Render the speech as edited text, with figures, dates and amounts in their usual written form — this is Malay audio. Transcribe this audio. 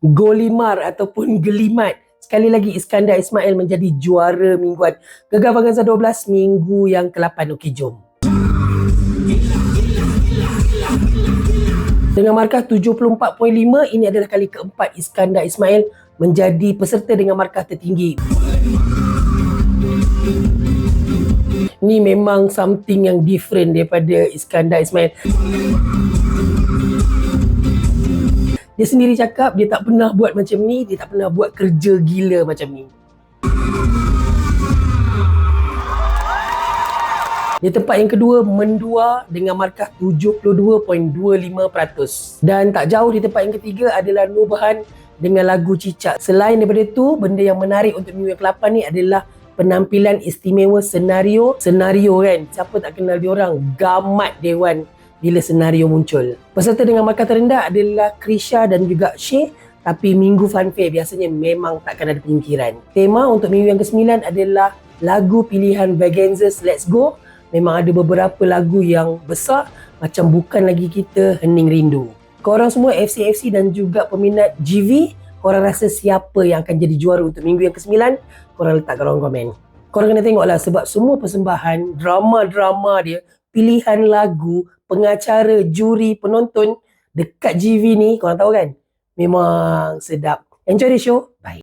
Golimar ataupun Gelimat. Sekali lagi Iskandar Ismail menjadi juara mingguan. Gegar Vaganza 12 minggu yang ke-8. Okey, jom. Dengan markah 74.5, ini adalah kali keempat Iskandar Ismail menjadi peserta dengan markah tertinggi. Ni memang something yang different daripada Iskandar Ismail. Dia sendiri cakap dia tak pernah buat macam ni, dia tak pernah buat kerja gila macam ni. Di tempat yang kedua, Mendua dengan markah 72.25%. Dan tak jauh di tempat yang ketiga adalah Nubahan dengan lagu Cicak. Selain daripada itu, benda yang menarik untuk minggu yang ke-8 ni adalah penampilan istimewa senario. Senario kan, siapa tak kenal diorang, gamat Dewan bila senario muncul. Peserta dengan markah terendah adalah Krisha dan juga Syekh. Tapi minggu fanfare biasanya memang takkan ada penyingkiran. Tema untuk minggu yang ke-9 adalah lagu pilihan Vaganza's Let's Go. Memang ada beberapa lagu yang besar, macam Bukan Lagi Kita, Hening Rindu. Korang semua FC dan juga peminat GV, korang rasa siapa yang akan jadi juara untuk minggu yang ke-9? Korang letak kat ruang komen. Korang kena tengoklah sebab semua persembahan, drama-drama dia, pilihan lagu, pengacara, juri, penonton dekat GV ni, korang tahu kan? Memang sedap. Enjoy the show.